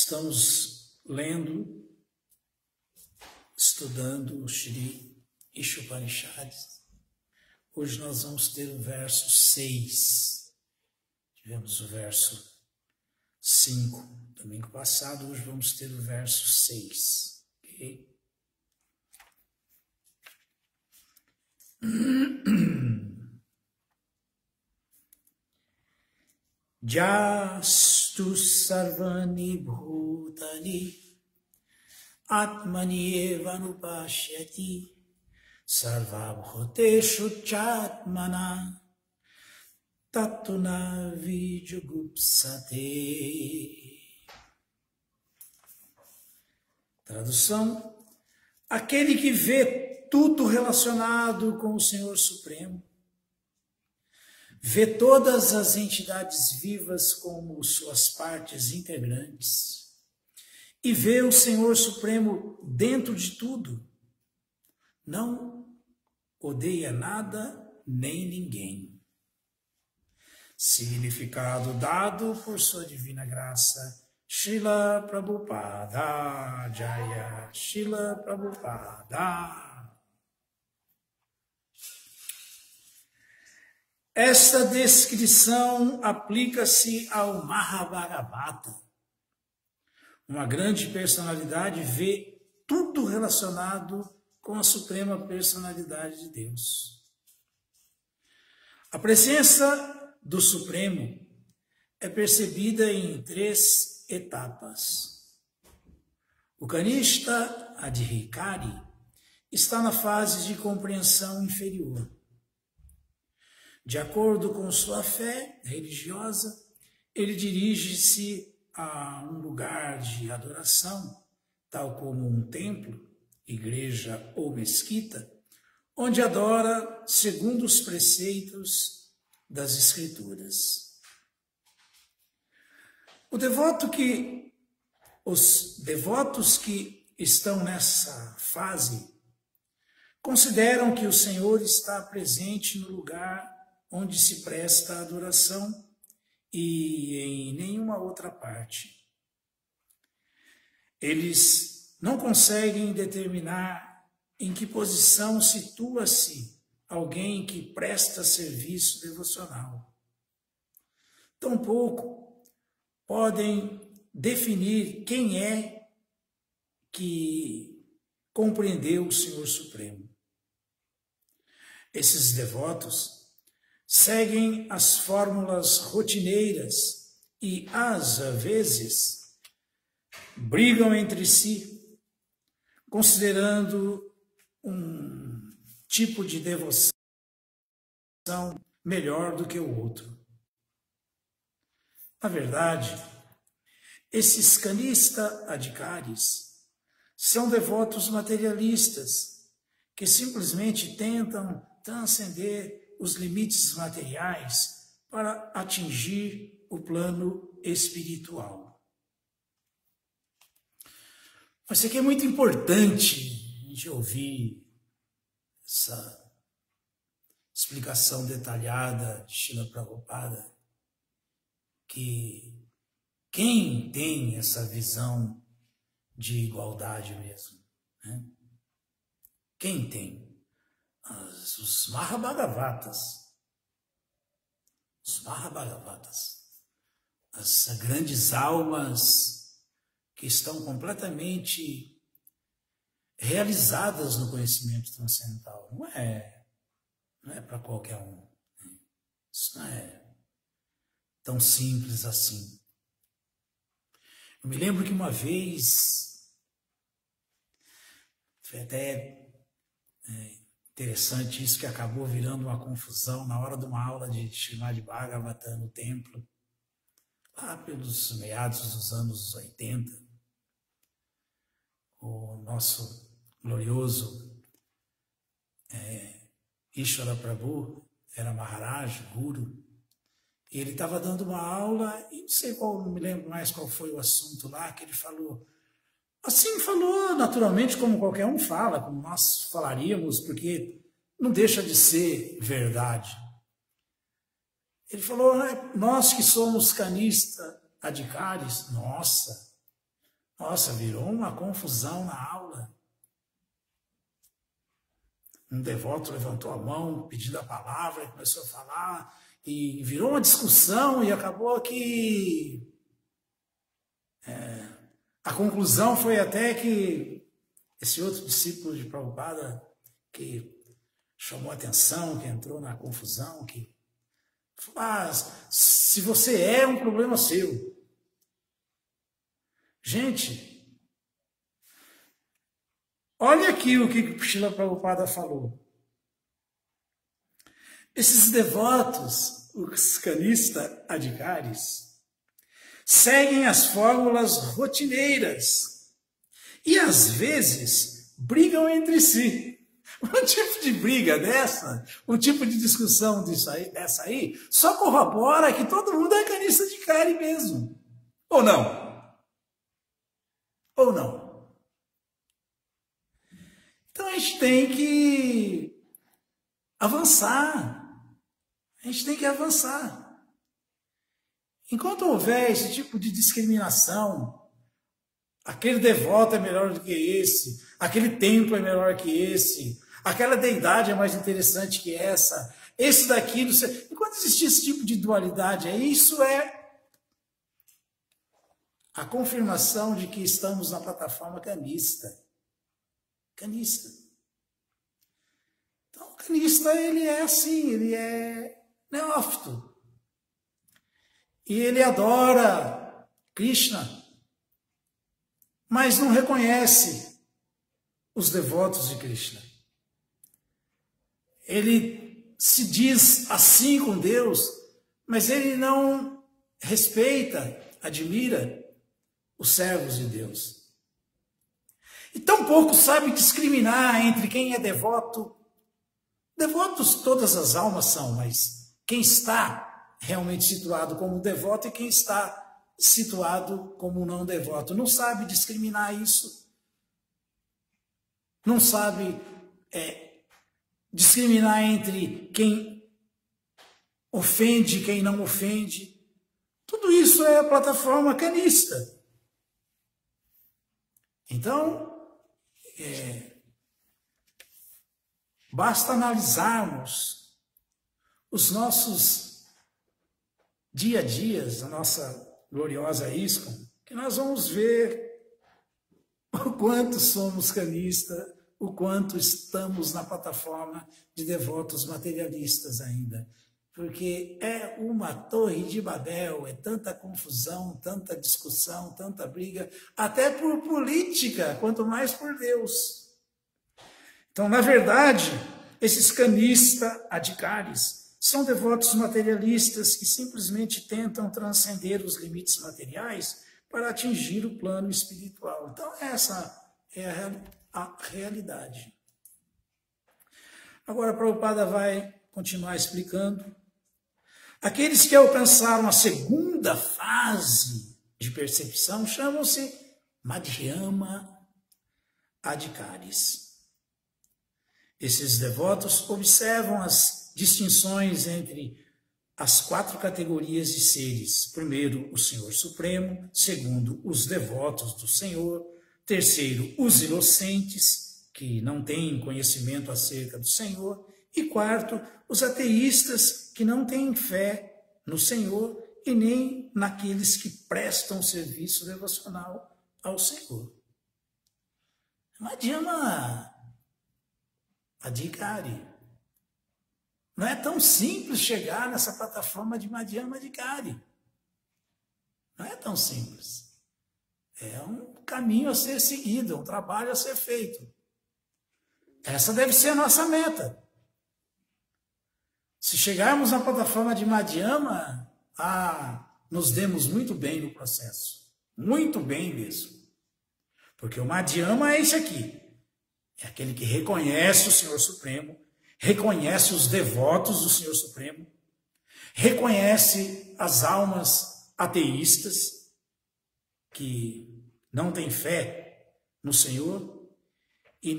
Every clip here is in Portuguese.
Estamos lendo, estudando o Shri Ishopanishads. Hoje nós vamos ter o verso 6. Tivemos o verso 5 domingo passado, hoje vamos ter o verso 6. Ok? Jastu sarvani bhutani atmani eva nupashyati sarvabhuteshu chatmana tatuna vijugupsate. Tradução: aquele que vê tudo relacionado com o Senhor Supremo, vê todas as entidades vivas como suas partes integrantes e vê o Senhor Supremo dentro de tudo. Não odeia nada nem ninguém. Significado dado por sua divina graça, Srila Prabhupada Jaya, Srila Prabhupada. Esta descrição aplica-se ao Mahabharata. Uma grande personalidade vê tudo relacionado com a suprema personalidade de Deus. A presença do Supremo é percebida em 3 etapas. O Kanishta Adhikari está na fase de compreensão inferior. De acordo com sua fé religiosa, ele dirige-se a um lugar de adoração, tal como um templo, igreja ou mesquita, onde adora segundo os preceitos das Escrituras. Os devotos que estão nessa fase consideram que o Senhor está presente no lugar onde se presta a adoração e em nenhuma outra parte. Eles não conseguem determinar em que posição situa-se alguém que presta serviço devocional. Tampouco podem definir quem é que compreendeu o Senhor Supremo. Esses devotos seguem as fórmulas rotineiras e, às vezes, brigam entre si, considerando um tipo de devoção melhor do que o outro. Na verdade, esses Kanishta Adhikaris são devotos materialistas que simplesmente tentam transcender os limites materiais para atingir o plano espiritual. Mas isso aqui é muito importante a gente ouvir essa explicação detalhada de Srila Prabhupada, que quem tem essa visão de igualdade mesmo, né? Quem tem? Os Mahabharavatas, as grandes almas que estão completamente realizadas no conhecimento transcendental. Não é para qualquer um. Isso não é tão simples assim. Eu me lembro que uma vez, foi até interessante isso, que acabou virando uma confusão na hora de uma aula de Srimad Bhagavatam no templo, lá pelos meados dos anos 80. O nosso glorioso Ishvara Prabhu era Maharaj, Guru, e ele estava dando uma aula, e não me lembro mais qual foi o assunto lá, que ele falou. Assim falou naturalmente, como qualquer um fala, como nós falaríamos, porque não deixa de ser verdade. Ele falou, nós que somos Kanishta Adhikaris, nossa, Nossa, virou uma confusão na aula. Um devoto levantou a mão, pedindo a palavra, e começou a falar, e virou uma discussão, e acabou que a conclusão foi até que esse outro discípulo de Prabhupada, que chamou a atenção, que entrou na confusão, que falou, se você é um problema seu. Gente, olha aqui o que o Srila Prabhupada falou. Esses devotos, os Kanista Adhikaris, seguem as fórmulas rotineiras e, às vezes, brigam entre si. Um tipo de briga dessa, um tipo de discussão dessa aí, só corrobora que todo mundo é Kanista Adhikari mesmo. Ou não? Ou não? Então a gente tem que avançar. A gente tem que avançar. Enquanto houver esse tipo de discriminação, aquele devoto é melhor do que esse, aquele templo é melhor que esse, aquela deidade é mais interessante que essa, esse daqui, não sei. Enquanto existir esse tipo de dualidade, isso é a confirmação de que estamos na plataforma kanista. Kanista. Então, o kanista, ele é assim, ele é neófito. E ele adora Krishna, mas não reconhece os devotos de Krishna. Ele se diz assim com Deus, mas ele não respeita, admira os servos de Deus. E tampouco sabe discriminar entre quem é devoto. Devotos todas as almas são, mas quem está realmente situado como devoto e quem está situado como não devoto. Não sabe discriminar isso. Não sabe discriminar entre quem ofende e quem não ofende. Tudo isso é a plataforma kanista. Então, basta analisarmos os nossos dia a dias, a nossa gloriosa ISKCON, que nós vamos ver o quanto somos kanistas, o quanto estamos na plataforma de devotos materialistas ainda. Porque é uma torre de Babel, é tanta confusão, tanta discussão, tanta briga, até por política, quanto mais por Deus. Então, na verdade, esses Kanista Adhikaris são devotos materialistas que simplesmente tentam transcender os limites materiais para atingir o plano espiritual. Então, essa é a realidade. Agora, Prabhupada vai continuar explicando. Aqueles que alcançaram a segunda fase de percepção chamam-se Madhyama Adhikaris. Esses devotos observam as distinções entre as 4 categorias de seres. Primeiro, o Senhor Supremo. Segundo, os devotos do Senhor. Terceiro, os inocentes, que não têm conhecimento acerca do Senhor. E quarto, os ateístas, que não têm fé no Senhor e nem naqueles que prestam serviço devocional ao Senhor. Madhyama Adhikari. Não é tão simples chegar nessa plataforma de Madhyama Adhikari. Não é tão simples. É um caminho a ser seguido, um trabalho a ser feito. Essa deve ser a nossa meta. Se chegarmos na plataforma de Madhyama, nos demos muito bem no processo. Muito bem mesmo. Porque o Madhyama é esse aqui. É aquele que reconhece o Senhor Supremo, reconhece os devotos do Senhor Supremo, reconhece as almas ateístas que não têm fé no Senhor e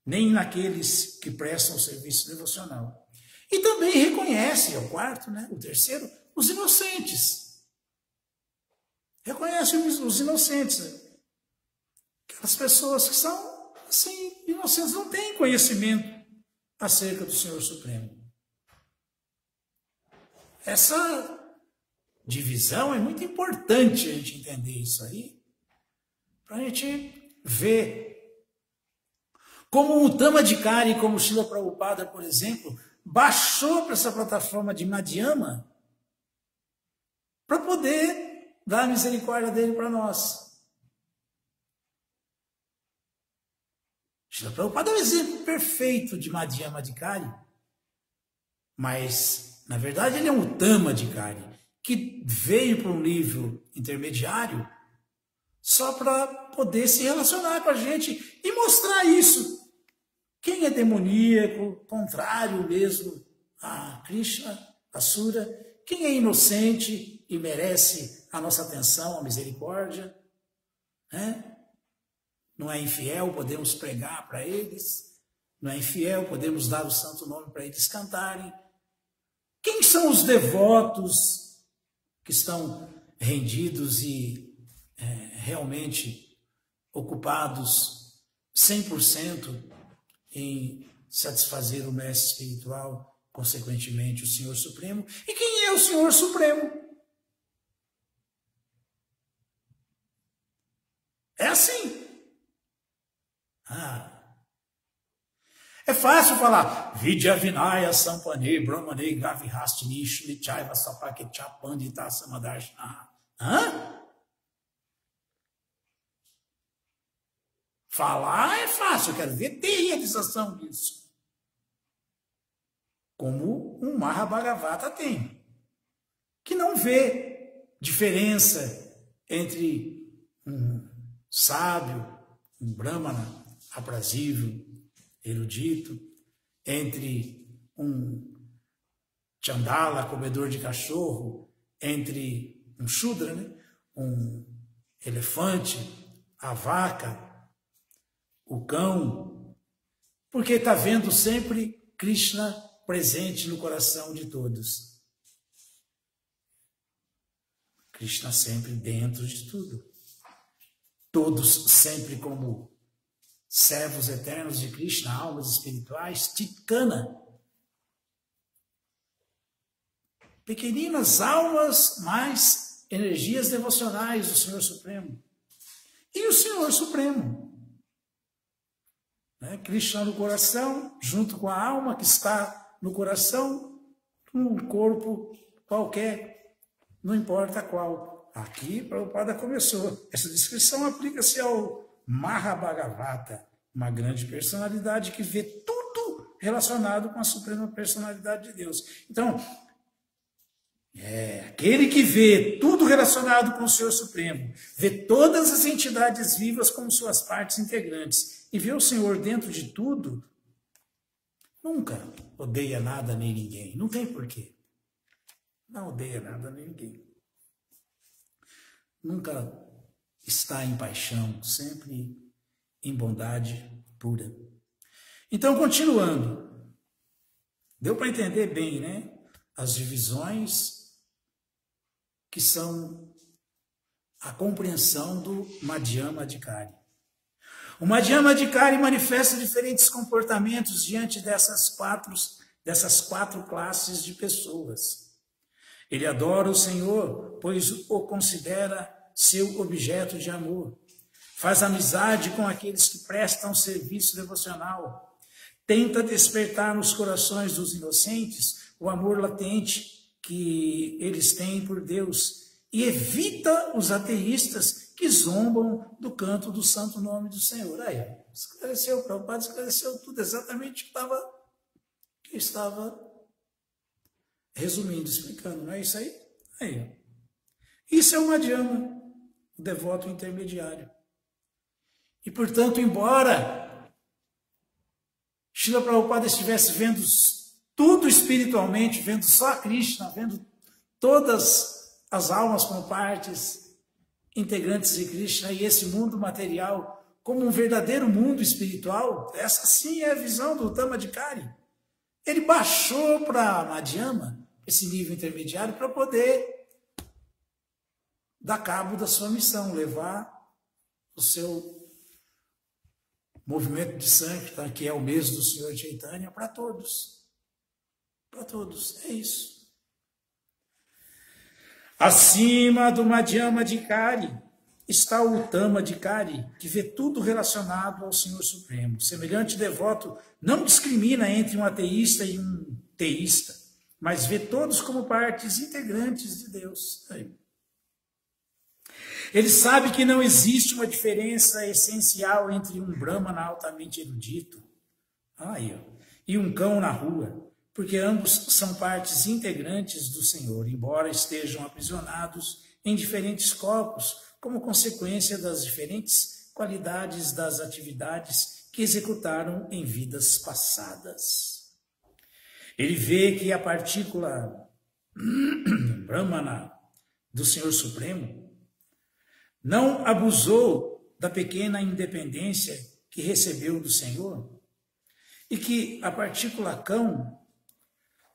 nem naqueles que prestam serviço devocional. E também reconhece, é o quarto, né, o terceiro, os inocentes. Reconhece os inocentes. Aquelas pessoas que são, assim, inocentes, não têm conhecimento acerca do Senhor Supremo. Essa divisão é muito importante a gente entender isso aí, para a gente ver como o Tamadikari, como o Srila Prabhupada, por exemplo, baixou para essa plataforma de Madhyama para poder dar a misericórdia dele para nós. Srila Prabhupada é um exemplo perfeito de Madhyama Adhikari, mas, na verdade, ele é um Tamadikari, que veio para um nível intermediário só para poder se relacionar com a gente e mostrar isso. Quem é demoníaco, contrário mesmo a Krishna, a Sura, quem é inocente e merece a nossa atenção, a misericórdia, né? Não é infiel, podemos pregar para eles, não é infiel, podemos dar o santo nome para eles cantarem. Quem são os devotos que estão rendidos e realmente ocupados 100% em satisfazer o mestre espiritual, consequentemente o Senhor Supremo? E quem é o Senhor Supremo? É assim. É fácil falar Vidya Vinaya Sampane Brahmane Gavihastini Shlichaiva Sapaketcha Pandita Samadarshana. Falar é fácil, eu quero ver ter realização disso. Como um Mahabhagavata tem, que não vê diferença entre um sábio, um brahmana aprazível, erudito, entre um chandala, comedor de cachorro, entre um shudra, né? Um elefante, a vaca, o cão, porque está vendo sempre Krishna presente no coração de todos. Krishna sempre dentro de tudo. Todos sempre como servos eternos de Krishna, almas espirituais, Titkana. Pequeninas almas, mais energias devocionais do Senhor Supremo. E o Senhor Supremo. Krishna no coração, junto com a alma que está no coração, num corpo qualquer, não importa qual. Aqui, Prabhupada começou. Essa descrição aplica-se ao Mahabhagavata, uma grande personalidade que vê tudo relacionado com a Suprema Personalidade de Deus. Então, aquele que vê tudo relacionado com o Senhor Supremo, vê todas as entidades vivas como suas partes integrantes e vê o Senhor dentro de tudo, nunca odeia nada nem ninguém. Não tem porquê. Não odeia nada nem ninguém. Nunca está em paixão, sempre em bondade pura. Então, continuando. Deu para entender bem, né? As divisões que são a compreensão do Madhyama Adhikari. O Madhyama Adhikari manifesta diferentes comportamentos diante dessas quatro classes de pessoas. Ele adora o Senhor, pois o considera seu objeto de amor. Faz amizade com aqueles que prestam serviço devocional. Tenta despertar nos corações dos inocentes o amor latente que eles têm por Deus e evita os ateístas que zombam do canto do santo nome do Senhor. Aí, esclareceu, o Prabhupada esclareceu tudo exatamente o que estava resumindo, explicando, não é isso aí? Aí, isso é o Madhyama, o devoto intermediário. E, portanto, embora Srila Prabhupada estivesse vendo tudo espiritualmente, vendo só Krishna, vendo todas as almas como partes integrantes de Krishna e esse mundo material como um verdadeiro mundo espiritual, essa sim é a visão do Tamadikari. Ele baixou para Madhyama, esse nível intermediário, para poder dar cabo da sua missão, levar o seu movimento de Sankirtan, que é o mesmo do Senhor Chaitanya, para todos. Para todos, é isso. Acima do Madhyama Adhikari está o Uttama Adhikari, que vê tudo relacionado ao Senhor Supremo. Semelhante devoto não discrimina entre um ateísta e um teísta, mas vê todos como partes integrantes de Deus. Ele sabe que não existe uma diferença essencial entre um Brahmana altamente erudito e um cão na rua, porque ambos são partes integrantes do Senhor, embora estejam aprisionados em diferentes corpos, como consequência das diferentes qualidades das atividades que executaram em vidas passadas. Ele vê que a partícula Brahmana do Senhor Supremo não abusou da pequena independência que recebeu do Senhor e que a partícula cão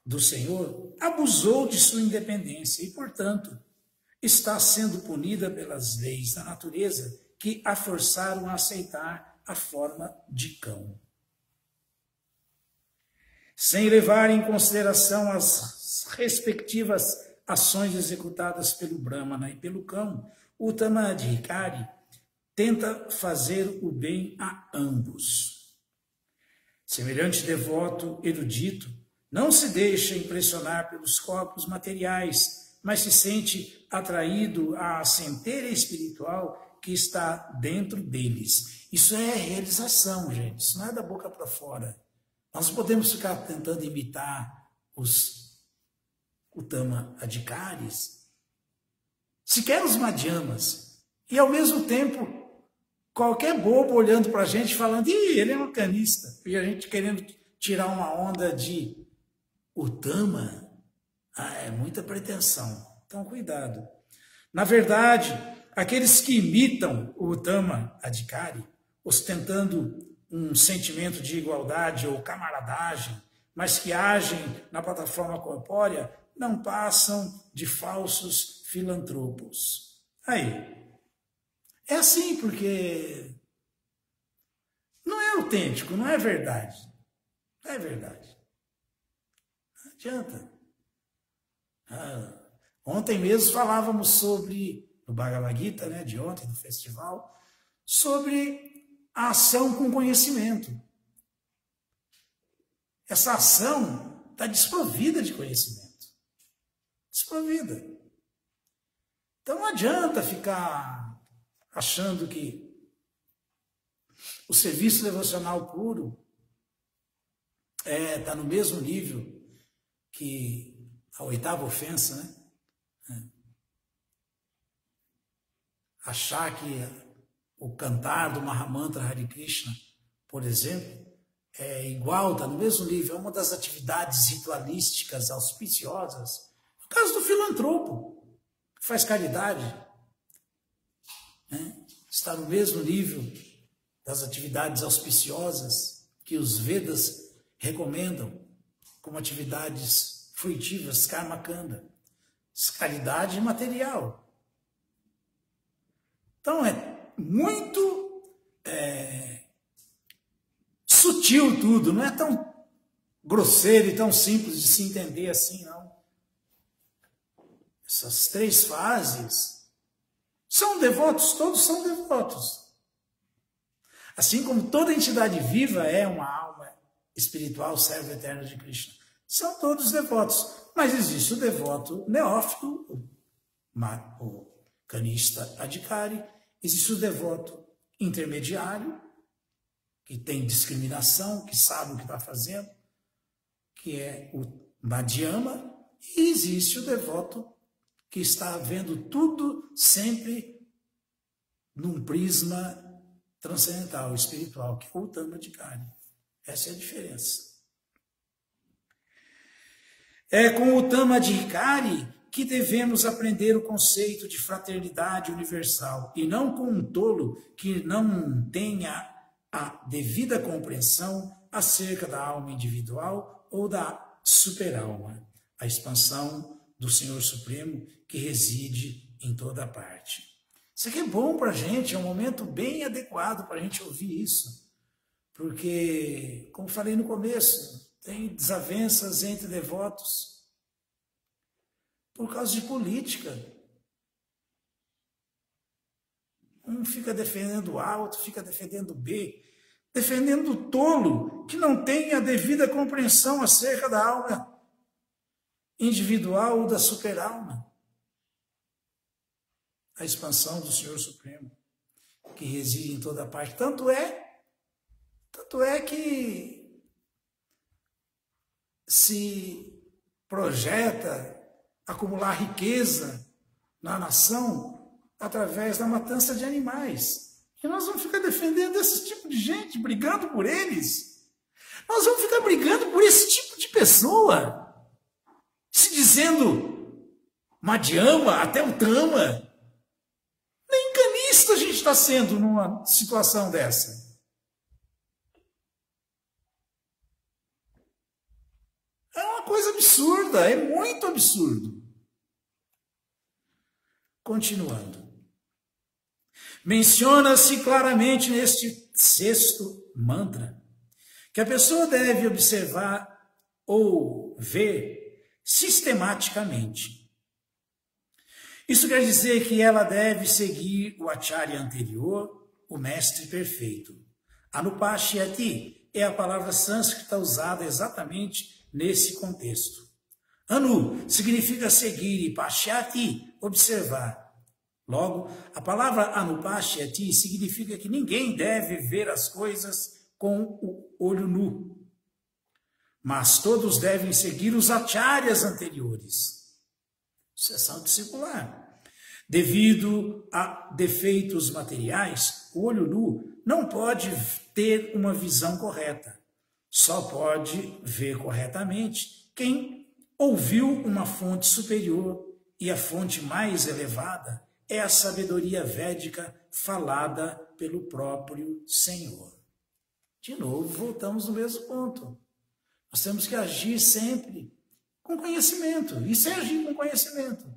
do Senhor abusou de sua independência e, portanto, está sendo punida pelas leis da natureza que a forçaram a aceitar a forma de cão. Sem levar em consideração as respectivas ações executadas pelo Brahmana e pelo cão, o Uttama Adhikari tenta fazer o bem a ambos. Semelhante devoto erudito não se deixa impressionar pelos corpos materiais, mas se sente atraído à centelha espiritual que está dentro deles. Isso é realização, gente. Isso não é da boca para fora. Nós não podemos ficar tentando imitar os Uttama Adhikaris, sequer os Madhyamas, e ao mesmo tempo qualquer bobo olhando para a gente falando, ele é um canista, e a gente querendo tirar uma onda de Uttama, é muita pretensão. Então, cuidado. Na verdade, aqueles que imitam o Uttama Adhikari, ostentando um sentimento de igualdade ou camaradagem, mas que agem na plataforma corpórea, não passam de falsos filantropos. É assim porque não é autêntico, não é verdade. Não é verdade. Não adianta. Ontem mesmo falávamos sobre, no Bhagavad Gita, de ontem, do festival, sobre a ação com conhecimento. Essa ação está desprovida de conhecimento. Desprovida. Então não adianta ficar achando que o serviço devocional puro está no mesmo nível que a oitava ofensa, né? Achar que o cantar do Mahamantra Hare Krishna, por exemplo, é igual, está no mesmo nível, é uma das atividades ritualísticas auspiciosas. No caso do filantropo, que faz caridade, né? Está no mesmo nível das atividades auspiciosas que os Vedas recomendam como atividades fruitivas, karma kanda, caridade material. Então é muito sutil tudo, não é tão grosseiro e tão simples de se entender assim, não. Essas três fases são devotos, todos são devotos. Assim como toda entidade viva é uma alma espiritual, servo eterno de Krishna. São todos devotos, mas existe o devoto neófito, o canista adhikari, existe o devoto intermediário, que tem discriminação, que sabe o que está fazendo, que é o madhyama, e existe o devoto que está vendo tudo sempre num prisma transcendental, espiritual, que é o Uttama Adhikari. Essa é a diferença. É com o Uttama Adhikari que devemos aprender o conceito de fraternidade universal, e não com um tolo que não tenha a devida compreensão acerca da alma individual ou da superalma, a expansão do Senhor Supremo que reside em toda parte. Isso aqui é bom para a gente, é um momento bem adequado para a gente ouvir isso. Porque, como falei no começo, tem desavenças entre devotos por causa de política. Um fica defendendo A, outro fica defendendo B, defendendo o tolo que não tem a devida compreensão acerca da alma individual ou da super-alma. A expansão do Senhor Supremo, que reside em toda parte. Tanto é que se projeta acumular riqueza na nação através da matança de animais. E nós vamos ficar defendendo esse tipo de gente, brigando por eles. Nós vamos ficar brigando por esse tipo de pessoa, se dizendo Madhyama, até o Tama. Nem canista a gente está sendo numa situação dessa. É uma coisa absurda, é muito absurdo. Continuando. Menciona-se claramente neste 6º mantra que a pessoa deve observar ou ver sistematicamente. Isso quer dizer que ela deve seguir o acharya anterior, o mestre perfeito. Anupashyati é a palavra sânscrita usada exatamente nesse contexto. Anu significa seguir e pashyati, observar. Logo, a palavra anupashyati significa que ninguém deve ver as coisas com o olho nu. Mas todos devem seguir os acharyas anteriores. Sucessão discipular. Devido a defeitos materiais, o olho nu não pode ter uma visão correta. Só pode ver corretamente quem ouviu uma fonte superior, e a fonte mais elevada é a sabedoria védica falada pelo próprio Senhor. De novo, voltamos no mesmo ponto. Nós temos que agir sempre com conhecimento. Isso é agir com conhecimento.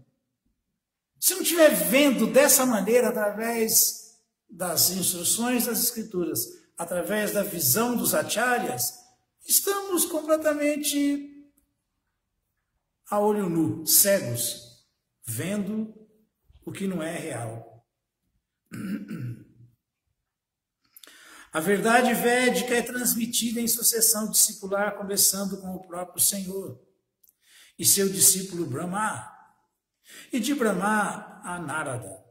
Se não estiver vendo dessa maneira, através das instruções das Escrituras, através da visão dos acharyas, estamos completamente a olho nu, cegos, vendo o que não é real. A verdade védica é transmitida em sucessão discipular, começando com o próprio Senhor e seu discípulo Brahma, e de Brahma a Narada,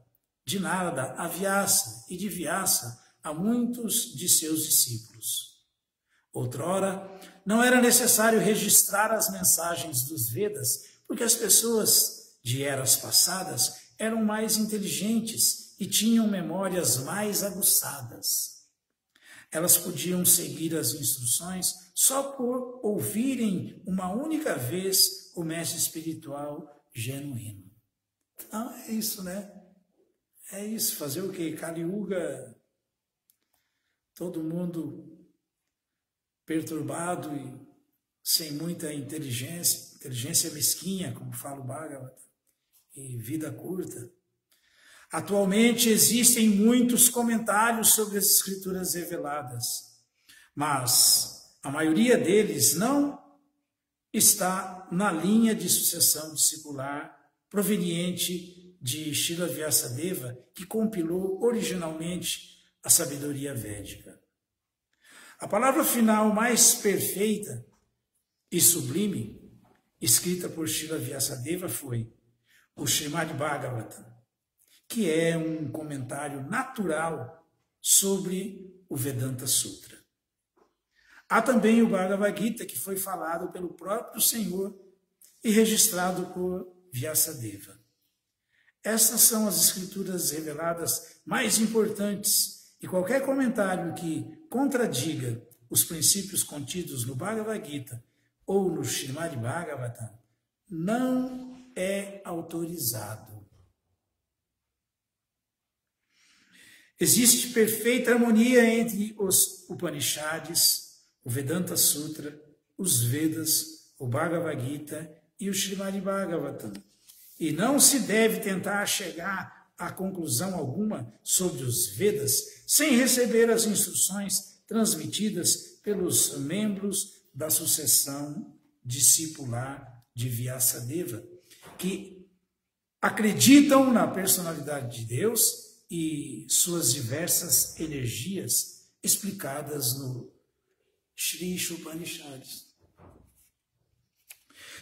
de Narada a Vyasa, e de Vyasa a muitos de seus discípulos. Outrora, não era necessário registrar as mensagens dos Vedas, porque as pessoas de eras passadas eram mais inteligentes e tinham memórias mais aguçadas. Elas podiam seguir as instruções só por ouvirem uma única vez o mestre espiritual genuíno. Então é isso, né? É isso, fazer o quê? Kali Yuga, todo mundo perturbado e sem muita inteligência mesquinha, como fala o Bhagavata, e vida curta. Atualmente existem muitos comentários sobre as escrituras reveladas, mas a maioria deles não está na linha de sucessão discipular proveniente de Srila Vyasadeva, que compilou originalmente a sabedoria védica. A palavra final mais perfeita e sublime, escrita por Srila Vyasadeva, foi o Srimad Bhagavatam, que é um comentário natural sobre o Vedanta Sutra. Há também o Bhagavad Gita, que foi falado pelo próprio Senhor e registrado por Vyasadeva. Essas são as escrituras reveladas mais importantes, e qualquer comentário que contradiga os princípios contidos no Bhagavad Gita ou no Srimad Bhagavatam não é autorizado. Existe perfeita harmonia entre os Upanishads, o Vedanta Sutra, os Vedas, o Bhagavad Gita e o Srimad Bhagavatam. e não se deve tentar chegar a conclusão alguma sobre os Vedas sem receber as instruções transmitidas pelos membros da sucessão discipular de Vyasadeva, que acreditam na personalidade de Deus e suas diversas energias explicadas no Shri Upanishads.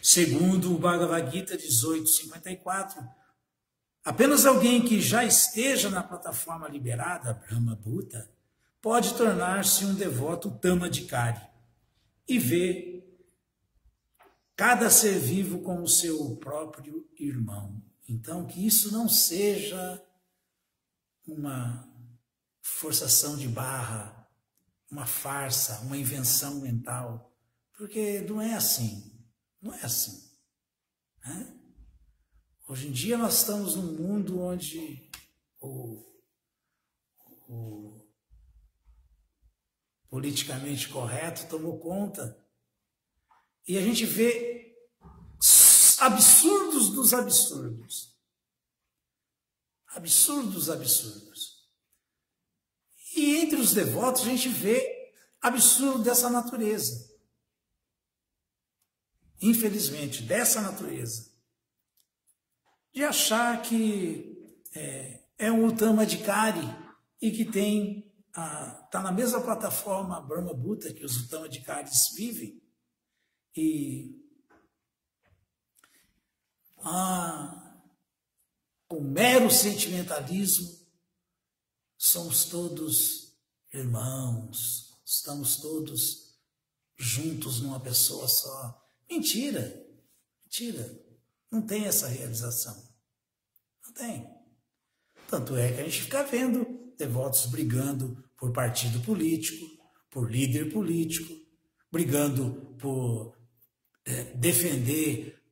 Segundo o Bhagavad Gita 18.54, apenas alguém que já esteja na plataforma liberada, Brahma Bhuta, pode tornar-se um devoto Tamadikari e ver cada ser vivo como seu próprio irmão. Então, que isso não seja uma forçação de barra, uma farsa, uma invenção mental, porque não é assim. Não é assim. Né? Hoje em dia nós estamos num mundo onde o politicamente correto tomou conta e a gente vê absurdos dos absurdos. Absurdos, absurdos. E entre os devotos a gente vê absurdo dessa natureza. Infelizmente, dessa natureza, de achar que é um Tamadikari e que está na mesma plataforma Brahma Bhuta que os Tamadikaris vivem, e o mero sentimentalismo, somos todos irmãos, estamos todos juntos numa pessoa só. Mentira, mentira. Não tem essa realização. Não tem. Tanto é que a gente fica vendo devotos brigando por partido político, por líder político, brigando por defender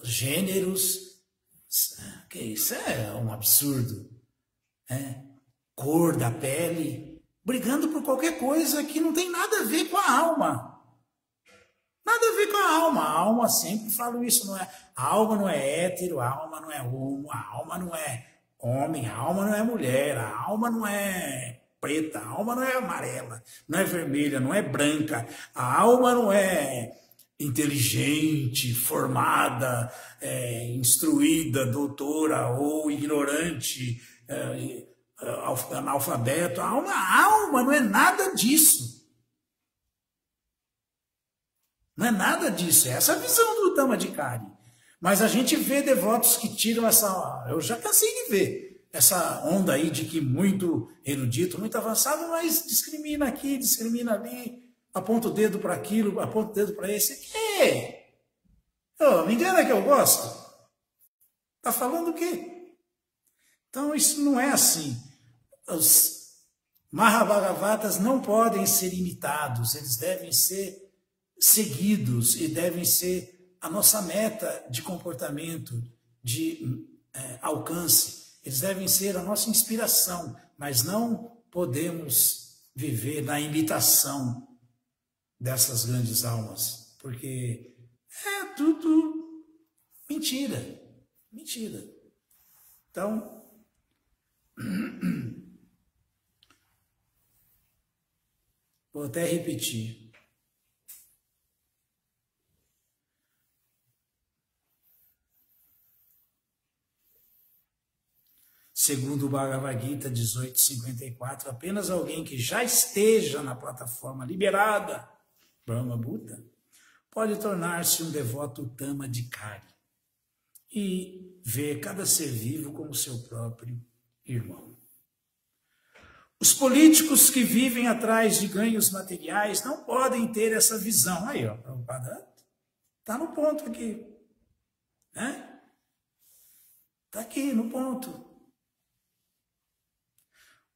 gêneros. Que isso é um absurdo. Cor da pele, brigando por qualquer coisa que não tem nada a ver com a alma. Nada a ver com a alma. A alma, sempre falo isso, não é? A alma não é hétero, a alma não é homo, a alma não é homem, a alma não é mulher, a alma não é preta, a alma não é amarela, não é vermelha, não é branca, a alma não é inteligente, formada, instruída, doutora ou ignorante, analfabeto. A alma não é nada disso. Não é nada disso, é essa a visão do Tamadikari. Mas a gente vê devotos que tiram essa... Eu já cansei de ver essa onda aí de que muito erudito, muito avançado, mas discrimina aqui, discrimina ali, aponta o dedo para aquilo, aponta o dedo para esse. Me engana que eu gosto. Está falando o quê? Então isso não é assim. Os Mahabharavatas não podem ser imitados, eles devem ser seguidos e devem ser a nossa meta de comportamento, de alcance. Eles devem ser a nossa inspiração, mas não podemos viver na imitação dessas grandes almas, porque é tudo mentira, mentira. Então, vou até repetir. Segundo o Bhagavad Gita 18.54, apenas alguém que já esteja na plataforma liberada, Brahma Bhuta, pode tornar-se um devoto Tamadikari e ver cada ser vivo como seu próprio irmão. Os políticos que vivem atrás de ganhos materiais não podem ter essa visão. Aí, ó, Prabhupada está no ponto aqui. Né? Está aqui no ponto.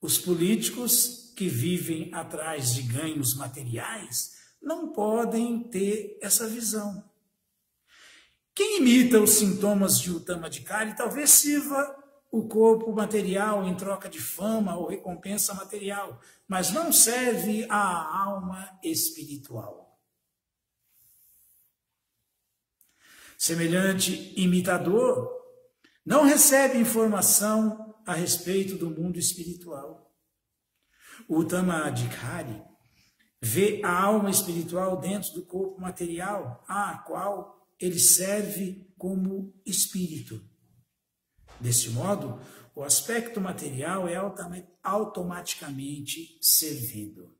Os políticos que vivem atrás de ganhos materiais não podem ter essa visão. Quem imita os sintomas de Tamadikari talvez sirva o corpo material em troca de fama ou recompensa material, mas não serve à alma espiritual. Semelhante imitador não recebe informação a respeito do mundo espiritual. O Uttama-adhikari vê a alma espiritual dentro do corpo material, a qual ele serve como espírito. Desse modo, o aspecto material é automaticamente servido.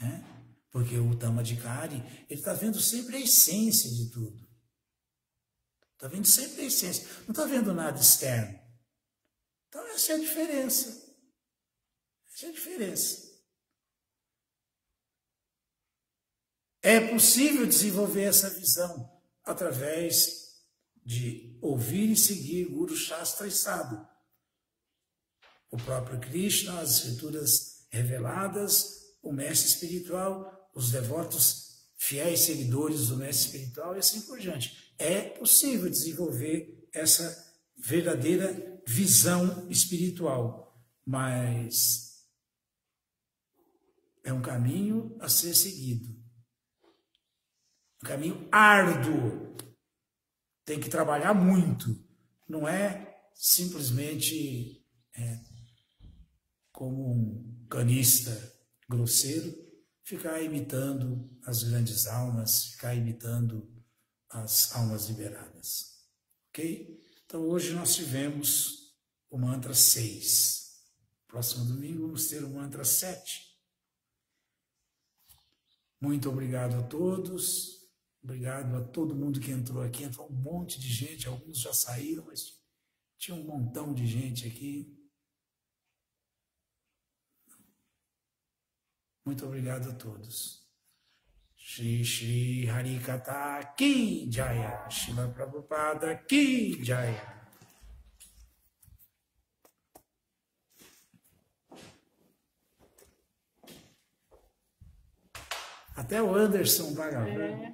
Né? Porque o Uttama-adhikari, ele está vendo sempre a essência de tudo. Está vendo sempre a essência. Não está vendo nada externo. Então, essa é a diferença. Essa é a diferença. É possível desenvolver essa visão através de ouvir e seguir Guru Shastra e Sadhu. O próprio Krishna, as escrituras reveladas, o mestre espiritual, os devotos fiéis seguidores do mestre espiritual e assim por diante. É possível desenvolver essa verdadeira visão espiritual, mas é um caminho a ser seguido. Um caminho árduo. Tem que trabalhar muito. Não é simplesmente como um canista grosseiro ficar imitando as grandes almas, ficar imitando as almas liberadas. Ok? Então hoje nós tivemos o mantra 6. Próximo domingo vamos ter o mantra 7. Muito obrigado a todos. Obrigado a todo mundo que entrou aqui. Entrou um monte de gente, alguns já saíram, mas tinha um montão de gente aqui. Muito obrigado a todos. Shri Shri Harikatha Ki Jaya. Srila Prabhupada Ki Jaya. Até o Anderson Bhagavan.